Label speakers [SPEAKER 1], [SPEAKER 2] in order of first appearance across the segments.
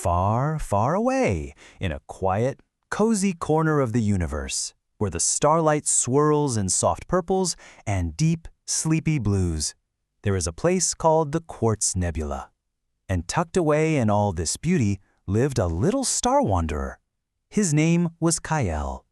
[SPEAKER 1] far, far away, in a quiet, cozy corner of the universe, where the starlight swirls in soft purples and deep, sleepy blues, there is a place called the Quartz Nebula. And tucked away in all this beauty lived a little star wanderer. His name was Kael.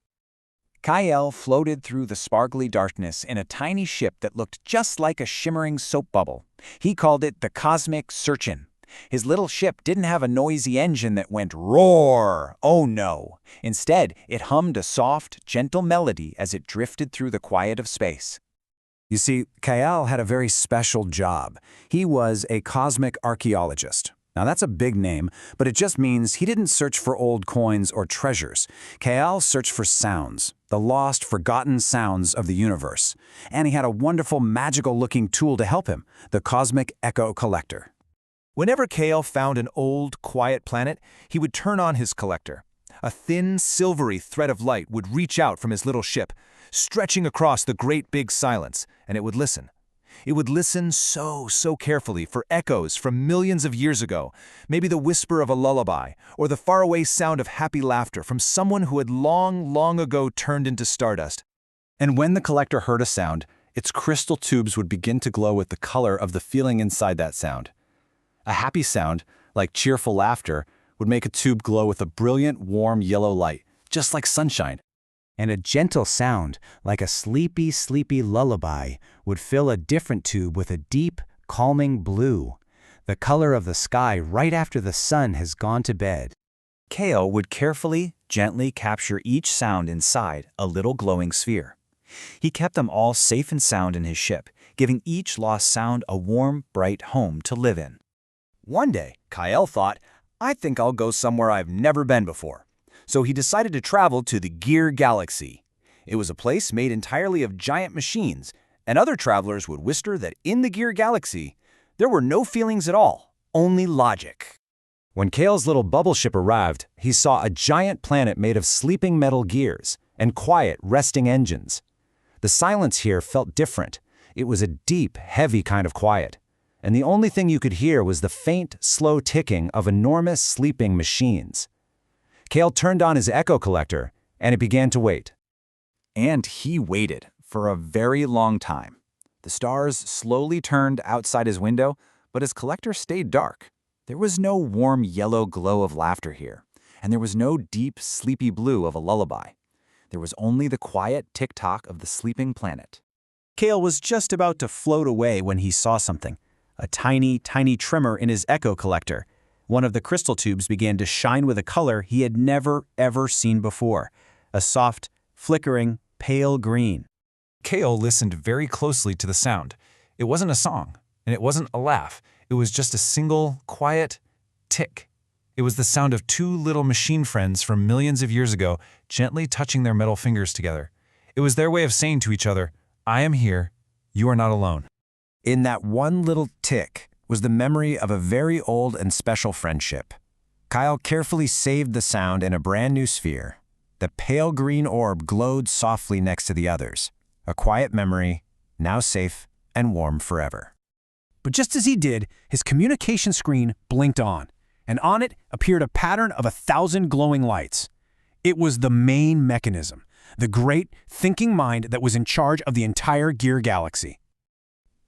[SPEAKER 2] Kael floated through the sparkly darkness in a tiny ship that looked just like a shimmering soap bubble. He called it the Cosmic Archaeologist. His little ship didn't have a noisy engine that went roar. Oh no. Instead, it hummed a soft, gentle melody as it drifted through the quiet of space.
[SPEAKER 3] You see, Kael had a very special job. He was a Cosmic Archaeologist. Now that's a big name, but it just means he didn't search for old coins or treasures. Kael searched for sounds, the lost, forgotten sounds of the universe. And he had a wonderful, magical-looking tool to help him, the Cosmic Echo Collector.
[SPEAKER 4] Whenever Kael found an old, quiet planet, he would turn on his collector. A thin, silvery thread of light would reach out from his little ship, stretching across the great big silence, and it would listen. It would listen so carefully for echoes from millions of years ago, maybe the whisper of a lullaby, or the faraway sound of happy laughter from someone who had long ago turned into stardust.
[SPEAKER 3] And when the collector heard a sound, its crystal tubes would begin to glow with the color of the feeling inside that sound. A happy sound, like cheerful laughter, would make a tube glow with a brilliant, warm yellow light, just like sunshine.
[SPEAKER 1] And a gentle sound, like a sleepy, sleepy lullaby, would fill a different tube with a deep, calming blue, the color of the sky right after the sun has gone to bed.
[SPEAKER 2] Kael would carefully, gently capture each sound inside a little glowing sphere. He kept them all safe and sound in his ship, giving each lost sound a warm, bright home to live in. One day, Kael thought, I think I'll go somewhere I've never been before. So he decided to travel to the Gear Galaxy. It was a place made entirely of giant machines, and other travelers would whisper that in the Gear Galaxy, there were no feelings at all, only logic.
[SPEAKER 3] When Kael's little bubble ship arrived, he saw a giant planet made of sleeping metal gears and quiet, resting engines. The silence here felt different. It was a deep, heavy kind of quiet. And the only thing you could hear was the faint, slow ticking of enormous sleeping machines. Kael turned on his echo collector, and it began to wait.
[SPEAKER 2] And he waited for a very long time. The stars slowly turned outside his window, but his collector stayed dark. There was no warm yellow glow of laughter here, and there was no deep, sleepy blue of a lullaby. There was only the quiet tick-tock of the sleeping planet.
[SPEAKER 1] Kael was just about to float away when he saw something. A tiny, tiny tremor in his echo collector. One of the crystal tubes began to shine with a color he had never, ever seen before. A soft, flickering, pale green.
[SPEAKER 4] Kael listened very closely to the sound. It wasn't a song, and it wasn't a laugh. It was just a single, quiet tick. It was the sound of two little machine friends from millions of years ago gently touching their metal fingers together. It was their way of saying to each other, I am here, you are not alone.
[SPEAKER 3] In that one little tick was the memory of a very old and special friendship. Kael carefully saved the sound in a brand new sphere. The pale green orb glowed softly next to the others. A quiet memory, now safe and warm forever.
[SPEAKER 1] But just as he did, his communication screen blinked on, and on it appeared a pattern of 1,000 glowing lights. It was the main mechanism, the great thinking mind that was in charge of the entire Gear Galaxy.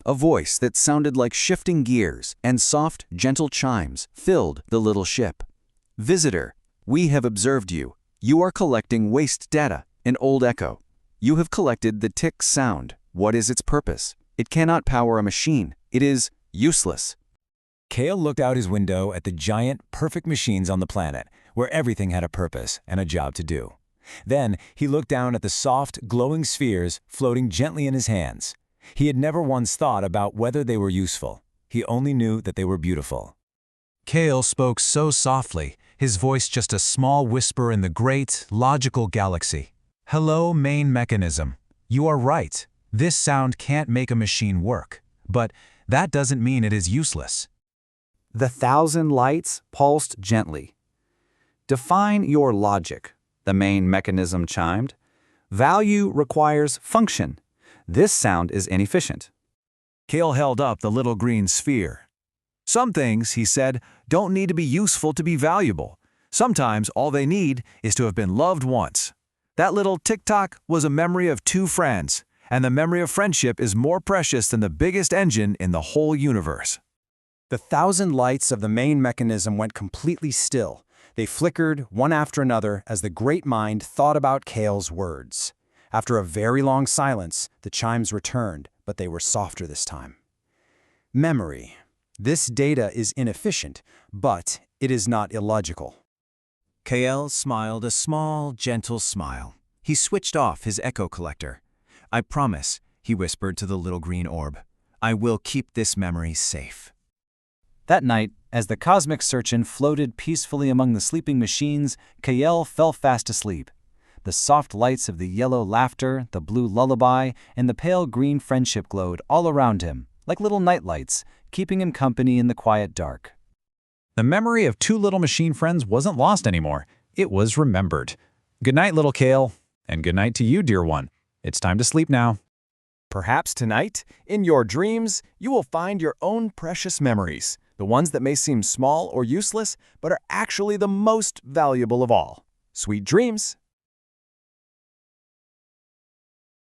[SPEAKER 5] A voice that sounded like shifting gears and soft, gentle chimes filled the little ship. Visitor, we have observed you. You are collecting waste data, an old echo. You have collected the tick sound. What is its purpose? It cannot power a machine. It is useless.
[SPEAKER 3] Kael looked out his window at the giant, perfect machines on the planet, where everything had a purpose and a job to do. Then he looked down at the soft, glowing spheres floating gently in his hands. He had never once thought about whether they were useful. He only knew that they were beautiful.
[SPEAKER 4] Kael spoke so softly, his voice just a small whisper in the great, logical galaxy. Hello, main mechanism. You are right. This sound can't make a machine work. But that doesn't mean it is useless.
[SPEAKER 5] The 1,000 lights pulsed gently. Define your logic, the main mechanism chimed. Value requires function. This sound is inefficient.
[SPEAKER 4] Kael held up the little green sphere. Some things, he said, don't need to be useful to be valuable. Sometimes all they need is to have been loved once. That little tick-tock was a memory of two friends, and the memory of friendship is more precious than the biggest engine in the whole universe.
[SPEAKER 3] The 1,000 lights of the main mechanism went completely still. They flickered one after another as the great mind thought about Kael's words. After a very long silence, the chimes returned, but they were softer this time. Memory. This data is inefficient, but it is not illogical.
[SPEAKER 2] Kael smiled a small, gentle smile. He switched off his echo collector. "I promise," he whispered to the little green orb, "I will keep this memory safe." That night, as the cosmic searchin floated peacefully among the sleeping machines, Kael fell fast asleep. The soft lights of the yellow laughter, the blue lullaby, and the pale green friendship glowed all around him, like little nightlights, keeping him company in the quiet dark.
[SPEAKER 6] The memory of two little machine friends wasn't lost anymore. It was remembered. Good night, little Kael. And good night to you, dear one. It's time to sleep now.
[SPEAKER 7] Perhaps tonight, in your dreams, you will find your own precious memories, the ones that may seem small or useless, but are actually the most valuable of all. Sweet dreams!